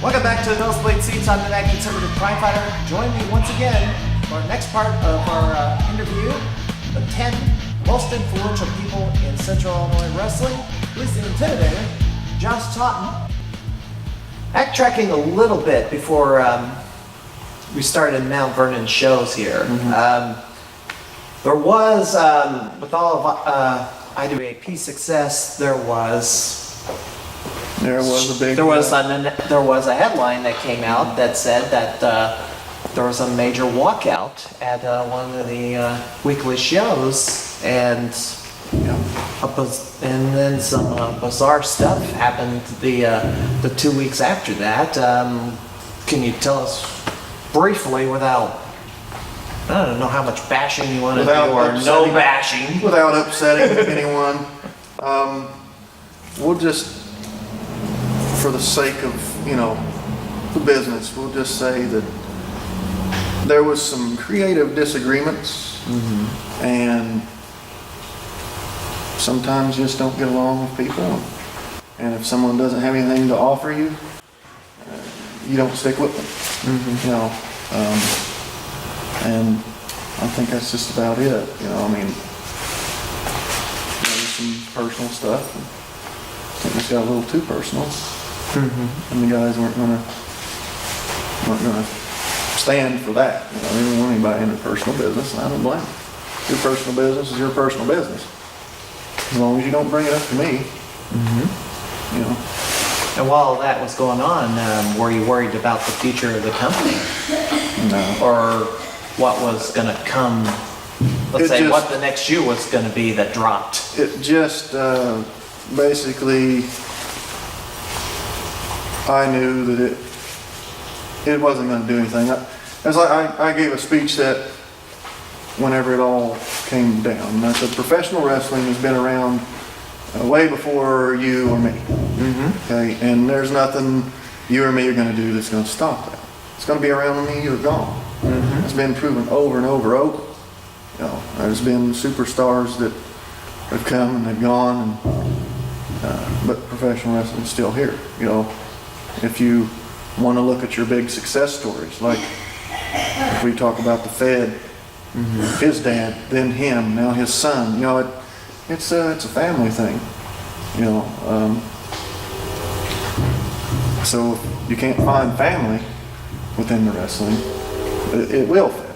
Welcome back to Nosebleed Seats. I'm the Nag Conservative Crime Fighter. Join me once again for our next part of our interview. The 10 most influential people in Central Illinois wrestling. He's the Intimidator, Josh Totten. Backtracking a little bit before we started Mount Vernon shows here. There was, with all of IWAP success, there was a headline that came out that said that there was a major walkout at one of the weekly shows, and then some bizarre stuff happened the 2 weeks after that. Can you tell us briefly, without, I don't know how much bashing you want to do, or no bashing, without upsetting anyone? We'll just, for the sake of, the business, we'll just say that there was some creative disagreements, and sometimes you just don't get along with people, and if someone doesn't have anything to offer you, you don't stick with them. And I think that's just about it. There's some personal stuff. I think this got a little too personal. And the guys weren't gonna stand for that. They didn't want anybody in their personal business, and I don't blame them. Your personal business is your personal business. As long as you don't bring it up to me. And while that was going on, were you worried about the future of the company? No. Or what was going to come, what the next shoe was going to be that dropped? It just, basically, I knew that it wasn't going to do anything. I gave a speech that whenever it all came down, and I said professional wrestling has been around way before you or me. Okay, and there's nothing you or me are going to do that's going to stop that. It's going to be around when you're gone. It's been proven over and over. There's been superstars that have come and they've gone, but professional wrestling is still here. If you want to look at your big success stories, like if we talk about the Fed, his dad, then him, now his son. It's a family thing. So if you can't find family within the wrestling, it will fail.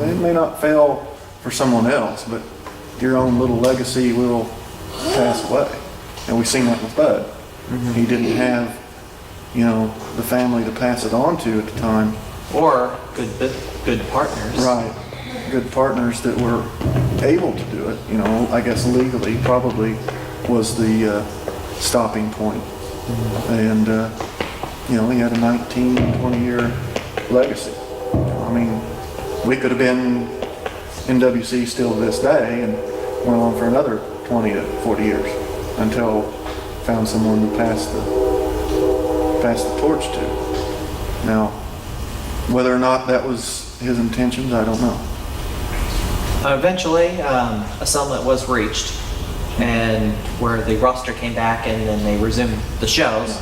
It may not fail for someone else, but your own little legacy will pass away. And we've seen that with Bud. He didn't have, the family to pass it on to at the time. Or good partners. Right. Good partners that were able to do it. I guess legally probably was the stopping point. And, he had a 19, 20-year legacy. We could have been NWC still to this day and went on for another 20 to 40 years until found someone to pass the torch to. Now, whether or not that was his intentions, I don't know. Eventually, a settlement was reached, and where the roster came back and then they resumed the shows.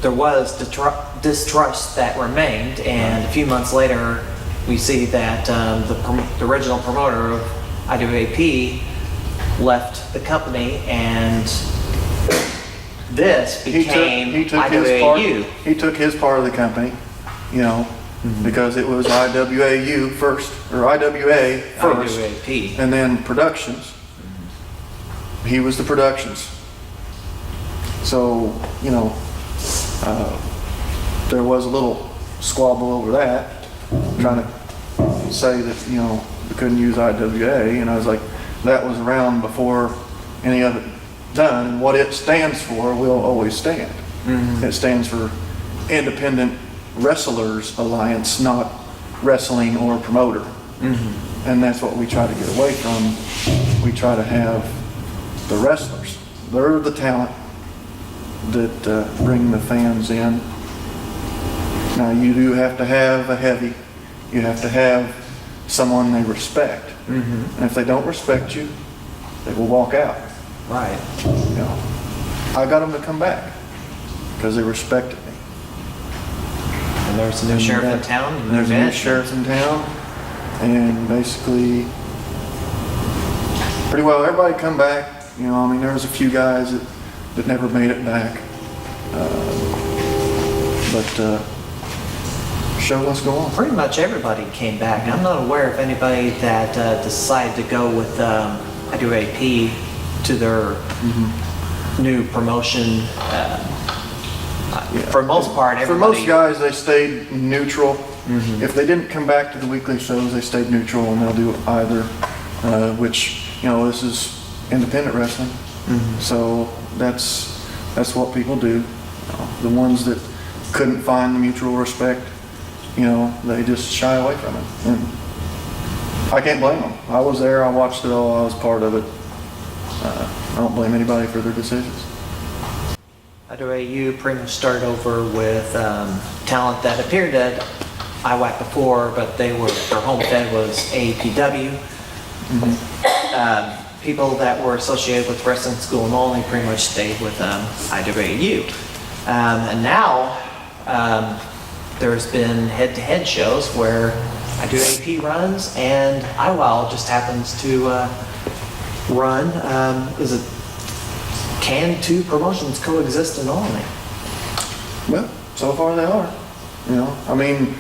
There was distrust that remained, and a few months later, we see that the original promoter of IWAP left the company, and this became IWAU. He took his part of the company, because it was IWAU first, or IWA first, IWAP. And then productions. He was the productions. So, there was a little squabble over that, trying to say that, we couldn't use IWA, and I was like, that was around before any of it done, and what it stands for will always stand. It stands for Independent Wrestlers Alliance, not wrestling or promoter. And that's what we try to get away from. We try to have the wrestlers. They're the talent that bring the fans in. Now you do have to have a heavy. You have to have someone they respect. And if they don't respect you, they will walk out. Right. I got them to come back because they respected me. And there's a new sheriff in town. And There's a new sheriff in town, and basically, pretty well everybody come back. You know, I mean, there was a few guys that never made it back, but show must go on. Pretty much everybody came back. I'm not aware of anybody that decided to go with IWAP to their new promotion. For the most part, everybody. For most guys, they stayed neutral. If they didn't come back to the weekly shows, they stayed neutral, and they'll do either, which, you know, this is independent wrestling. So that's what people do. The ones that couldn't find the mutual respect, you know, they just shy away from it. And I can't blame them. I was there, I watched it all, I was part of it. I don't blame anybody for their decisions. IWAU pretty much started over with talent that appeared at IWAP before, but their home fed was APW. People that were associated with wrestling school and only pretty much stayed with IWAU. And now there's been head-to-head shows where IWAP runs and IWAU just happens to run. Can two promotions coexist in Olney? Well, so far they are. You know, I mean,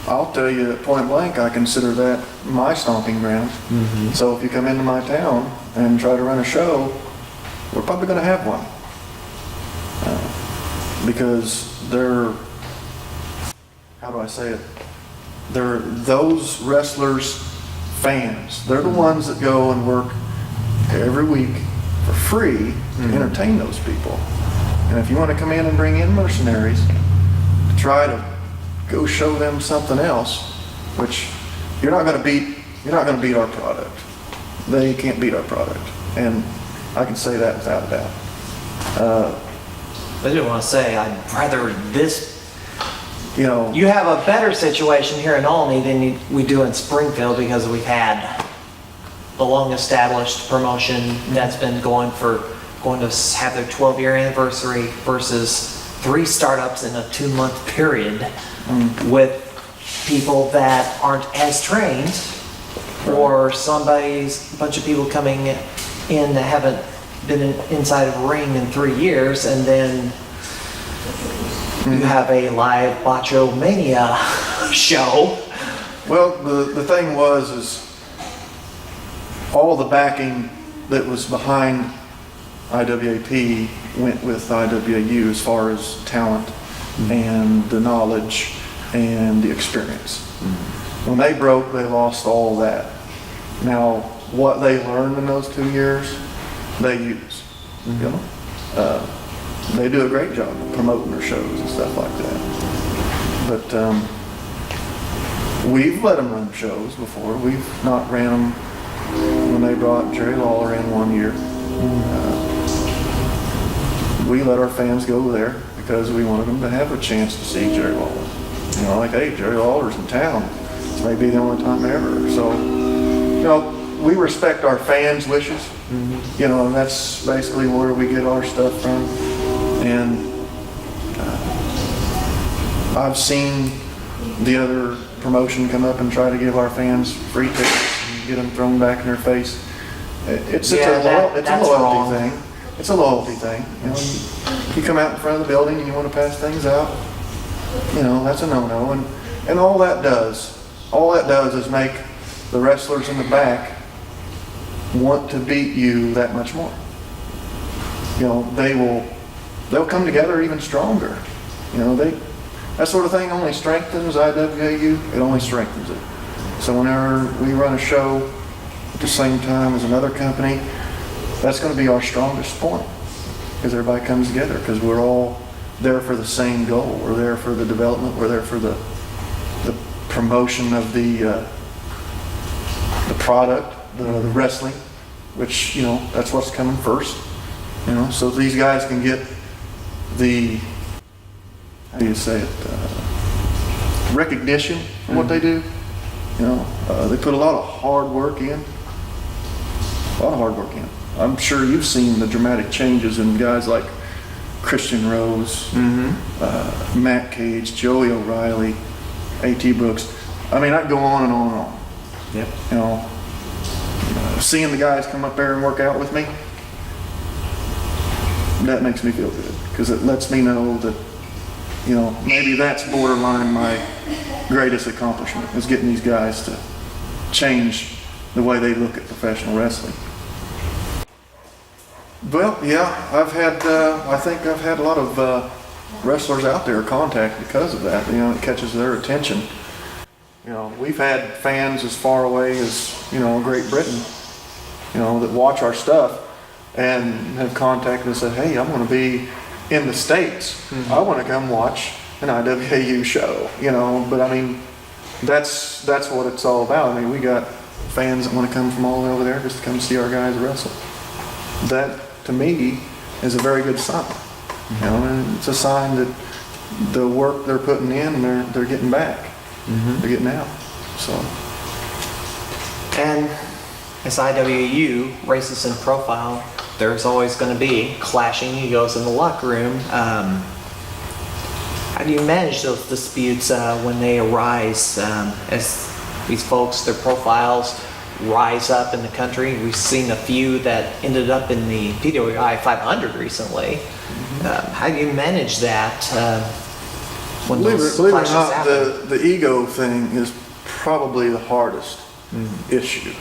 I'll tell you point blank, I consider that my stomping ground. So if you come into my town and try to run a show, we're probably going to have one. Because they're, how do I say it? They're those wrestlers' fans. They're the ones that go and work every week for free to entertain those people. And if you want to come in and bring in mercenaries to try to go show them something else, which you're not going to beat our product. They can't beat our product, and I can say that without a doubt. I do want to say, I'd rather this. You know, You have a better situation here in Olney than we do in Springfield because we've had the long-established promotion that's been going to have their 12-year anniversary versus 3 startups in a 2-month period with people that aren't as trained, or a bunch of people coming in that haven't been inside of a ring in 3 years, and then you have a live Bacho Mania show. well, the thing is all the backing that was behind IWAP went with IWAU as far as talent and the knowledge and the experience. When they broke, they lost all that. Now, what they learned in those 2 years, they use. You know, they do a great job of promoting their shows and stuff like that. But we've let them run shows before. We've not ran them when they brought Jerry Lawler in one year. We let our fans go there because we wanted them to have a chance to see Jerry Lawler. You know, like, hey, Jerry Lawler's in town. This may be the only time ever. So, you know, we respect our fans' wishes. You know, and that's basically where we get our stuff from. And I've seen the other promotion come up and try to give our fans free tickets and get them thrown back in their face. It's a loyalty thing. It's a loyalty thing. You know, you come out in front of the building and you want to pass things out, you know, that's a no-no. And all that does is make the wrestlers in the back want to beat you that much more. You know, they'll come together even stronger. You know, that sort of thing only strengthens IWAU. It only strengthens it. So whenever we run a show at the same time as another company, that's going to be our strongest point, because everybody comes together, because we're all there for the same goal. We're there for the development. We're there for the promotion of the product, the wrestling, which, you know, that's what's coming first. You know, so these guys can get the, how do you say it, recognition for what they do. You know, they put a lot of hard work in. I'm sure you've seen the dramatic changes in guys like Christian Rose, Matt Cage, Joey O'Reilly, A.T. Brooks. I mean, I go on and on and on. Yep. You know, seeing the guys come up there and work out with me, that makes me feel good, because it lets me know that, you know, maybe that's borderline my greatest accomplishment, is getting these guys to change the way they look at professional wrestling. Well, yeah, I think I've had a lot of wrestlers out there contact because of that. You know, it catches their attention. You know, we've had fans as far away as, you know, Great Britain, you know, that watch our stuff and have contacted us and said, hey, I'm going to be in the States. I want to come watch an IWAU show, you know. But I mean, that's what it's all about. I mean, we got fans that want to come from all the way over there just to come see our guys wrestle. That, to me, is a very good sign. You know, and it's a sign that the work they're putting in, they're getting back. They're getting out. So. And as IWAU raises in profile, there's always going to be clashing egos in the locker room. How do you manage those disputes when they arise as these folks, their profiles rise up in the country? We've seen a few that ended up in the PWI 500 recently. How do you manage that when those Believe it or clashes not, happen? the ego thing is probably the hardest issue.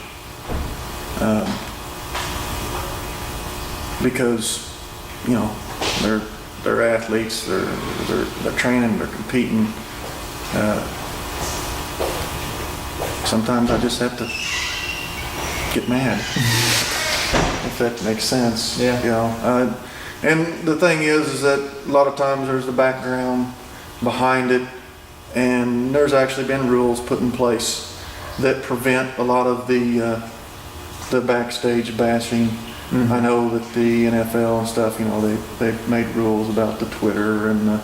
Because, you know, they're athletes, they're training, they're competing. Sometimes I just have to get mad, if that makes sense. Yeah. You know, and the thing is that a lot of times there's the background behind it, and there's actually been rules put in place that prevent a lot of the backstage bashing. I know that the NFL and stuff, you know, they've made rules about the Twitter and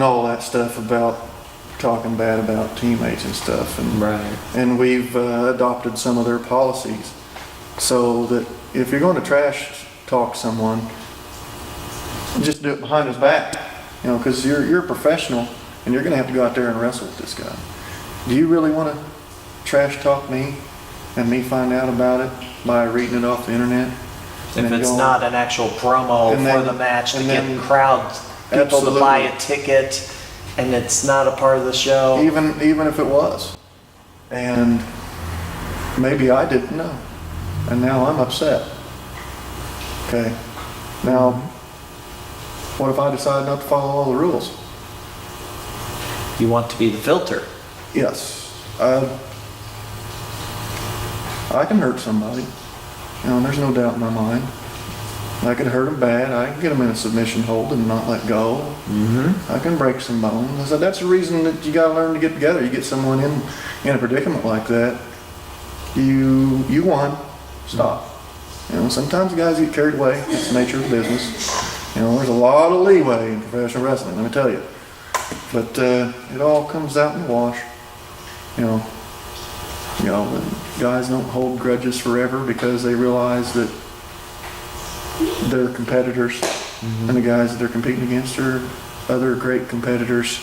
all that stuff about talking bad about teammates and stuff. And, and we've adopted some of their policies so that if you're going to trash talk someone, just do it behind his back, you know, because you're a professional and you're going to have to go out there and wrestle with this guy. Do you really want to trash talk me and me find out about it by reading it off the internet? If it's not an actual promo for the match to get crowds, people to buy a ticket, and it's not a part of the show. Even if it was. And maybe I didn't know. And now I'm upset. Okay. Now, what if I decide not to follow all the rules? You want to be the filter. Yes. I can hurt somebody. You know, there's no doubt in my mind. I could hurt them bad. I can get them in a submission hold and not let go. I can break some bones. I said that's the reason that you got to learn to get together. You get someone in a predicament like that. You won. Stop. You know, sometimes guys get carried away. It's the nature of the business. You know, there's a lot of leeway in professional wrestling. Let me tell you. But it all comes out in the wash. You know, guys don't hold grudges forever because they realize that they're competitors, and the guys that they're competing against are other great competitors,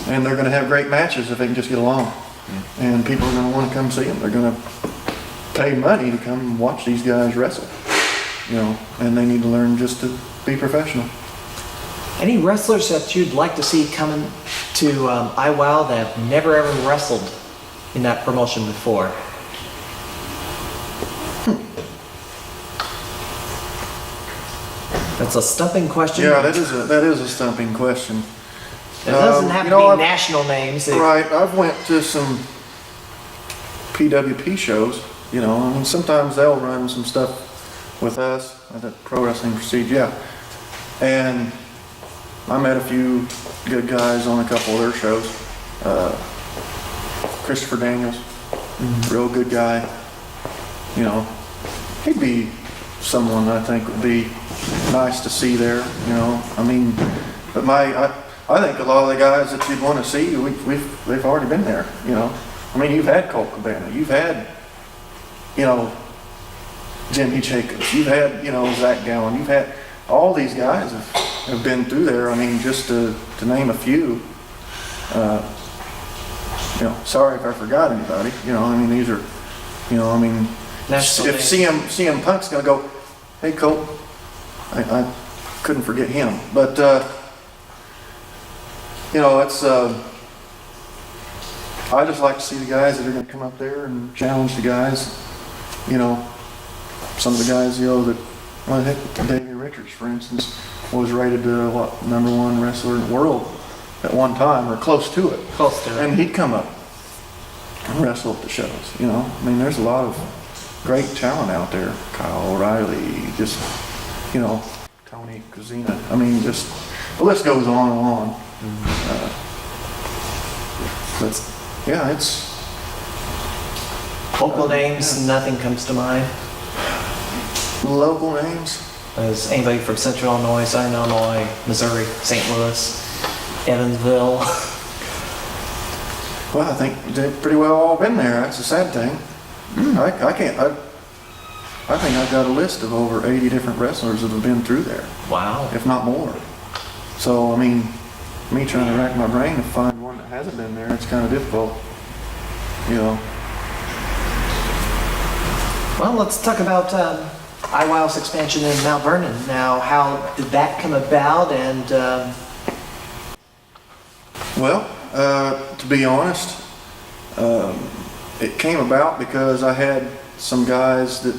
and they're going to have great matches if they can just get along. And people are going to want to come see them. They're going to pay money to come watch these guys wrestle, you know, and they need to learn just to be professional. Any wrestlers that you'd like to see coming to IWAU that have never ever wrestled in that promotion before? That's a stumping question. Yeah, that is a stumping question. It doesn't have to be national names. Right, I've went to some PWP shows, you know, I mean, sometimes they'll run some stuff with us at the Pro Wrestling Prestige, yeah. And I met a few good guys on a couple of their shows. Christopher Daniels, real good guy. You know, he'd be someone I think would be nice to see there. You know, I mean, but I think a lot of the guys that you'd want to see, they've already been there. You know, I mean, you've had Colt Cabana, you've had, you know, Jimmy Jacobs, you've had, you know, Zach Gallen, you've had all these guys have have been through there. I mean, just to name a few. Sorry if I forgot anybody. I mean, these are, I mean, if CM Punk's gonna go, hey Colt, I couldn't forget him. But it's I just like to see the guys that are gonna come up there and challenge the guys. Some of the guys, that Davey Richards, for instance, was rated the #1 wrestler in the world at one time, or close to it. Close to it. And he'd come up and wrestle at the shows. I mean, there's a lot of great talent out there. Kyle O'Reilly, just Tony Kazina. I mean, just the list goes on and on. But yeah, it's local names. Nothing comes to mind. Local names. Is anybody from Central Illinois, Southern Illinois, Missouri, St. Louis, Evansville? Well, I think they've pretty well all been there. That's a sad thing. I think I've got a list of over 80 different wrestlers that have been through there. Wow. If not more. So, I mean, me trying to rack my brain to find one that hasn't been there, it's kind of difficult. Well, let's talk about IWAU's expansion in Mount Vernon. Now, how did that come about? And to be honest, it came about because I had some guys that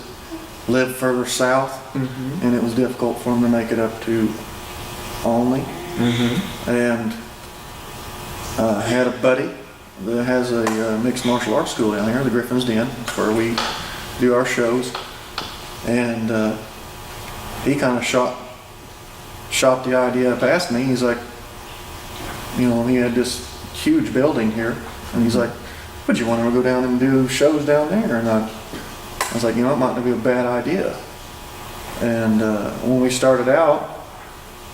lived further south, and it was difficult for them to make it up to Olney. And I had a buddy that has a mixed martial arts school down here, the Griffin's Den. That's where we do our shows. And he kind of shot the idea past me. He's like, he had this huge building here, and he's like, would you want to go down and do shows down there? And I was like, it might not be a bad idea. And when we started out,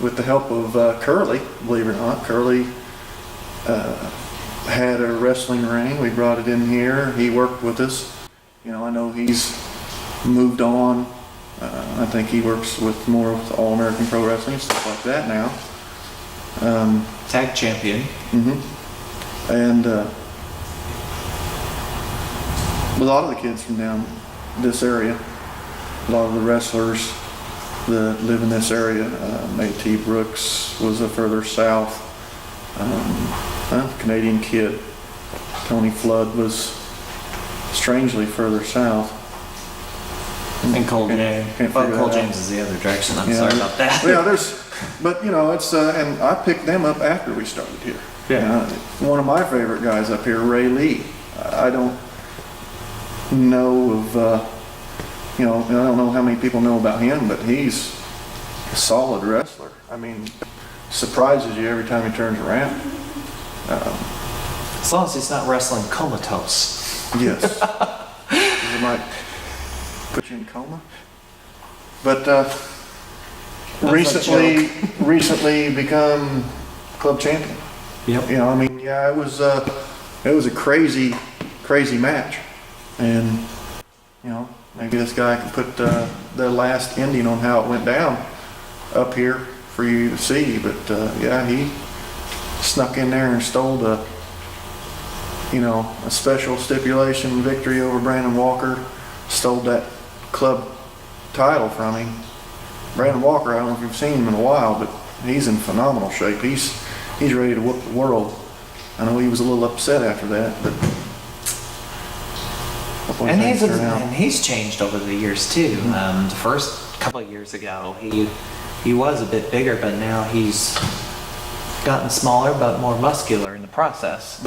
with the help of Curly, believe it or not, Curly had a wrestling ring. We brought it in here. He worked with us. I know he's moved on. I think he works with more with All-American Pro Wrestling, stuff like that now. tag champion. And a lot of the kids from down this area, a lot of the wrestlers that live in this area, A.T. Brooks was a further south, Canadian kid. Tony Flood was strangely further south. And Cole James. Cole James is the other direction. I'm sorry about that. Yeah, it's and I picked them up after we started here. Yeah. One of my favorite guys up here, Ray Lee. I don't know of, I don't know how many people know about him, but he's a solid wrestler. I mean, surprises you every time he turns around. As long as he's not wrestling comatose. Yes. It might put you in coma. But recently become club champion. Yep. It was a crazy match. And, maybe this guy can put the last ending on how it went down up here for you to see. But, he snuck in there and stole a special stipulation victory over Brandon Walker, stole that club title from him. Brandon Walker, I don't know if you've seen him in a while, but he's in phenomenal shape. He's ready to whoop the world. I know he was a little upset after that, but and he's changed over the years too. The first couple of years ago, he was a bit bigger, but now he's gotten smaller but more muscular in the process.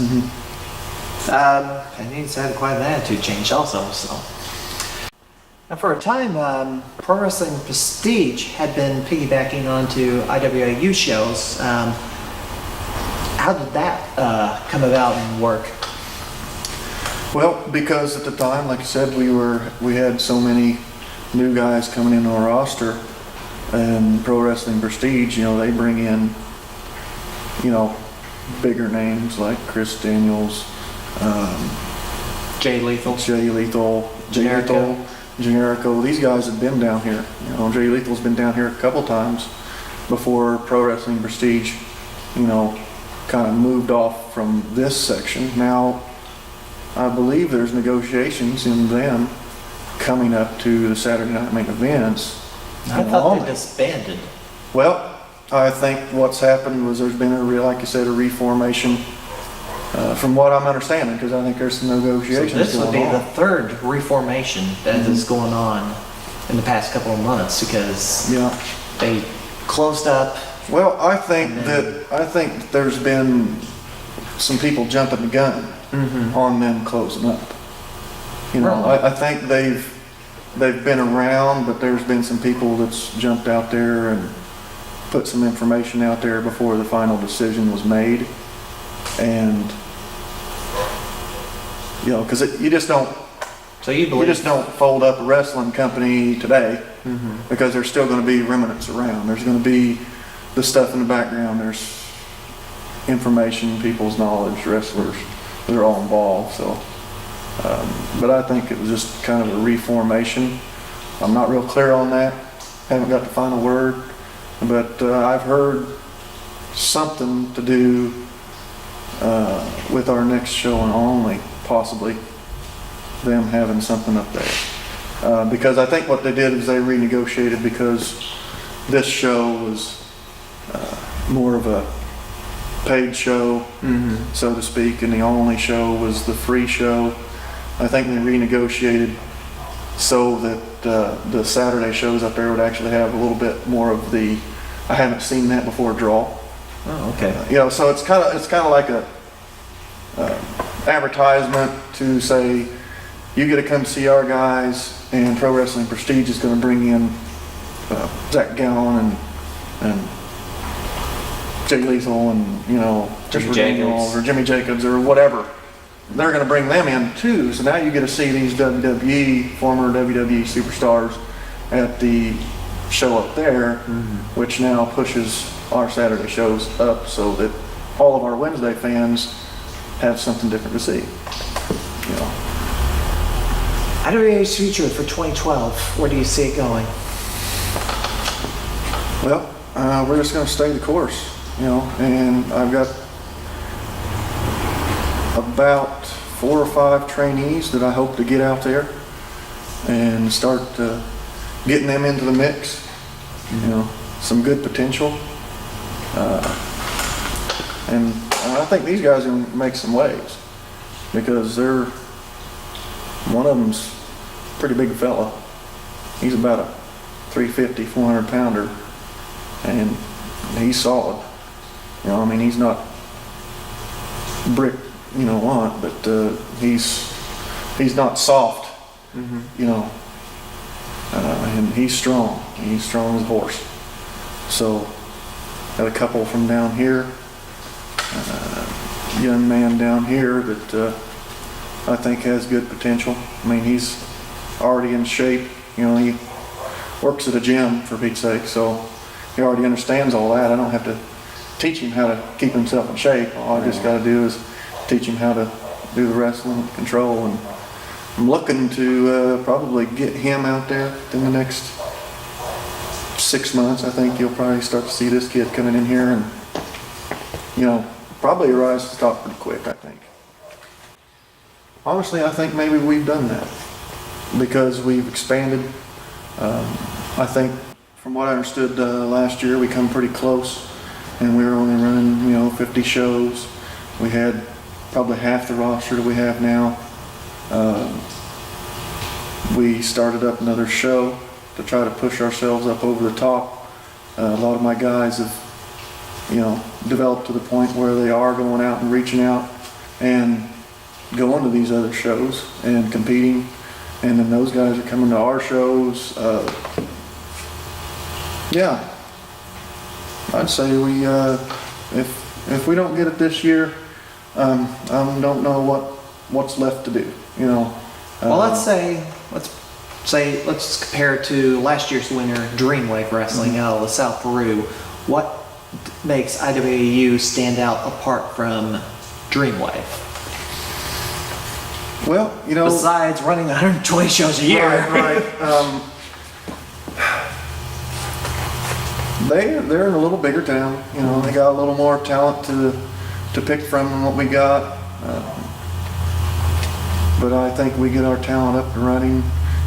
And he's had quite an attitude change also. So, and for a time, Pro Wrestling Prestige had been piggybacking onto IWAU shows. How did that come about and work? Well, because at the time, like I said, we had so many new guys coming in on our roster, and Pro Wrestling Prestige, they bring in, bigger names like Chris Daniels, Jay Lethal, Generico. These guys have been down here. Jay Lethal's been down here a couple times. before Pro Wrestling Prestige, kind of moved off from this section. Now, I believe there's negotiations in them coming up to the Saturday night main events. I thought they disbanded. Well, I think what's happened was there's been like you said, a reformation, from what I'm understanding, because I think there's some negotiations So this would be going the on. third reformation that is going on in the past couple of months, because they closed up. Well, I think that there's been some people jumping the gun on them closing up. Really? I think they've been around, but there's been some people that's jumped out there and put some information out there before the final decision was made. And, because you just don't, So you believe? you just don't fold up a wrestling company today, because there's still going to be remnants around. There's going to be the stuff in the background. There's information, people's knowledge, wrestlers, they're all involved. So, but I think it was just kind of a reformation. I'm not real clear on that. Haven't got the final word, but I've heard something to do with our next show and only, possibly them having something up there. Because I think what they did is they renegotiated, because this show was more of a paid show, so to speak, and the only show was the free show. I think they renegotiated so that the Saturday shows up there would actually have a little bit more of the, I haven't seen that before, draw. Oh, okay. So it's kind of like a advertisement to say, you get to come see our guys, and Pro Wrestling Prestige is going to bring in Zach Gallon and Jay Lethal and Jimmy Jacobs. or Jimmy Jacobs or whatever. They're going to bring them in too. So now you get to see these former WWE superstars at the show up there, which now pushes our Saturday shows up so that all of our Wednesday fans have something different to see. IWA's future for 2012, where do you see it going? Well, we're just going to stay the course, and I've got about 4 or 5 trainees that I hope to get out there and start getting them into the mix. Some good potential, and I think these guys are going to make some waves, because one of them's a pretty big fella. He's about a 350, 400 pounder, and he's solid. He's not brick, but he's not soft, and he's strong. He's strong as a horse. So, got a couple from down here, young man down here that I think has good potential. He's already in shape. He works at a gym, for Pete's sake, so he already understands all that. I don't have to teach him how to keep himself in shape. All I just got to do is teach him how to do the wrestling control, and I'm looking to probably get him out there in the next 6 months. I think you'll probably start to see this kid coming in here and, probably rise to the top pretty quick, I think. Honestly, I think maybe we've done that because we've expanded. I think from what I understood last year, we come pretty close, and we were only running, 50 shows. We had probably half the roster that we have now. We started up another show to try to push ourselves up over the top. A lot of my guys have, developed to the point where they are going out and reaching out and going to these other shows and competing. And then those guys are coming to our shows. Yeah, I'd say we, if we don't get it this year, I don't know what's left to do. Well, let's compare it to last year's winner, Dreamwave Wrestling out of LaSalle, Peru. What makes IWAU stand out apart from Dreamwave? Well, Besides running 120 shows a year. Right. They're in a little bigger town, you know, they got a little more talent to pick from than what we got. But I think we get our talent up and running,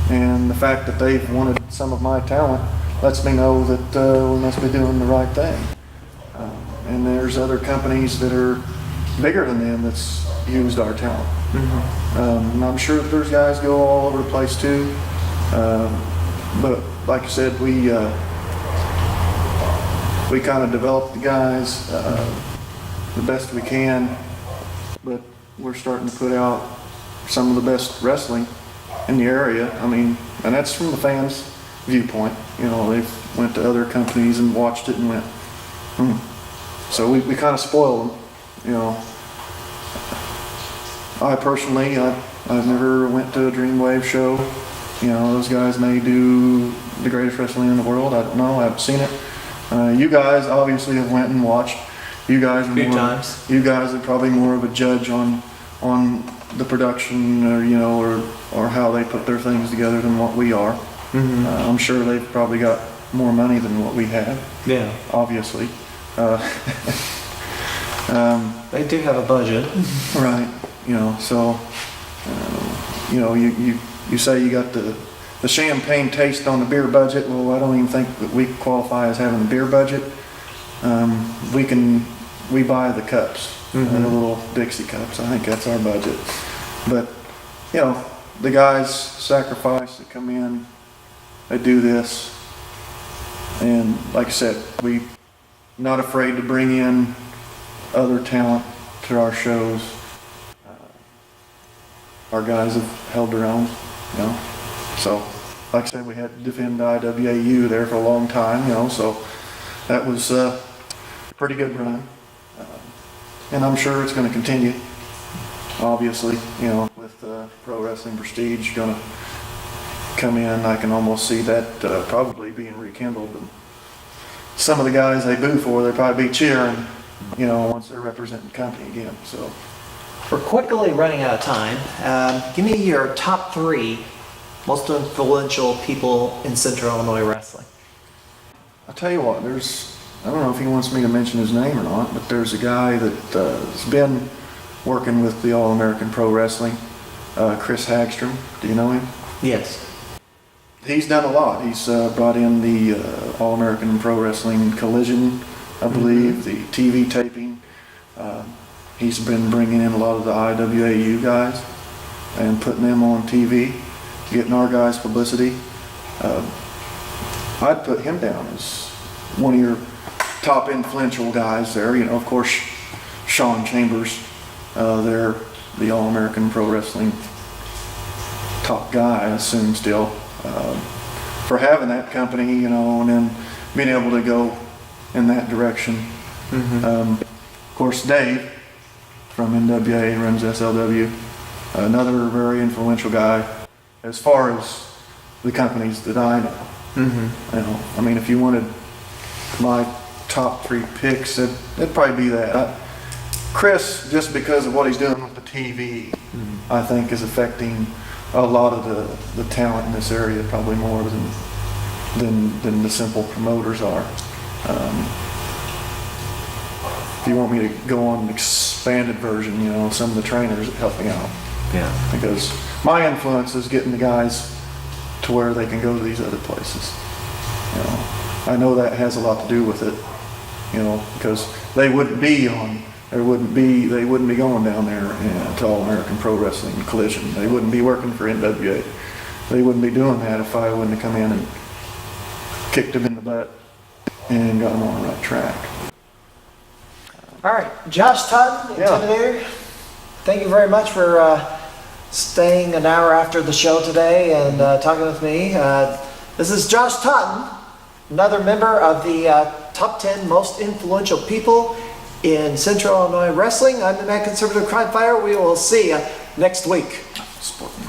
and the fact that they've wanted some of my talent lets me know that we must be doing the right thing. And there's other companies that are bigger than them that's used our talent. And I'm sure that there's guys go all over the place too. But like I said, we kind of develop the guys the best we can, but we're starting to put out some of the best wrestling in the area. I mean, and that's from the fans' viewpoint. You know, they've went to other companies and watched it and went, So we kind of spoil them, you know. I personally, I've never went to a Dreamwave show. You know, those guys may do the greatest wrestling in the world. I don't know, I haven't seen it. You guys obviously have went and watched. You guys are few times. You guys are probably more of a judge on the production, or you know, or how they put their things together than what we are. I'm sure they've probably got more money than what we have. Yeah. Obviously. They do have a budget. Right. You know, so you know, you say you got the champagne taste on the beer budget. Well, I don't even think that we qualify as having a beer budget. We buy the cups, the little Dixie cups. I think that's our budget. But, you know, the guys sacrifice to come in, they do this. And like I said, we not afraid to bring in other talent to our shows. Our guys have held their own, you know. So, like I said, we had to defend IWAU there for a long time, you know, so that was a pretty good run. And I'm sure it's going to continue, obviously, you know, with pro wrestling prestige going to come in. I can almost see that probably being rekindled. And some of the guys they boo for, they'll probably be cheering, you know, once they're representing the company again. So We're quickly running out of time. Give me your top 3 most influential people in Central Illinois wrestling. I'll tell you what, I don't know if he wants me to mention his name or not, but there's a guy that has been working with the All-American Pro Wrestling, Chris Hagstrom. Do you know him? Yes. He's done a lot. He's brought in the All-American Pro Wrestling Collision, I believe, the TV taping. He's been bringing in a lot of the IWAU guys and putting them on TV, getting our guys publicity. I'd put him down as one of your top influential guys there. You know, of course, Sean Chambers, they're the All-American Pro Wrestling top guy, I assume still, for having that company, you know, and then being able to go in that direction. Of course, Dave from NWA runs SLW, another very influential guy as far as the companies that I know. You know, I mean, if you wanted my top 3 picks, it'd probably be that. Chris, just because of what he's doing with the TV, I think is affecting a lot of the talent in this area probably more than the simple promoters are. If you want me to go on an expanded version, you know, some of the trainers that help me out. Yeah. Because my influence is getting the guys to where they can go to these other places. You know, I know that has a lot to do with it, you know, because they wouldn't be going down there to All-American Pro Wrestling Collision. They wouldn't be working for NWA. They wouldn't be doing that if I wouldn't have come in and kicked them in the butt and got them on the right track. All right, Josh Totten, Intimidator. Thank you very much for staying an hour after the show today and talking with me. This is Josh Totten, another member of the top 10 most influential people in Central Illinois wrestling. I'm the Mad Conservative Crime Fighter. We will see you next week. Sporting.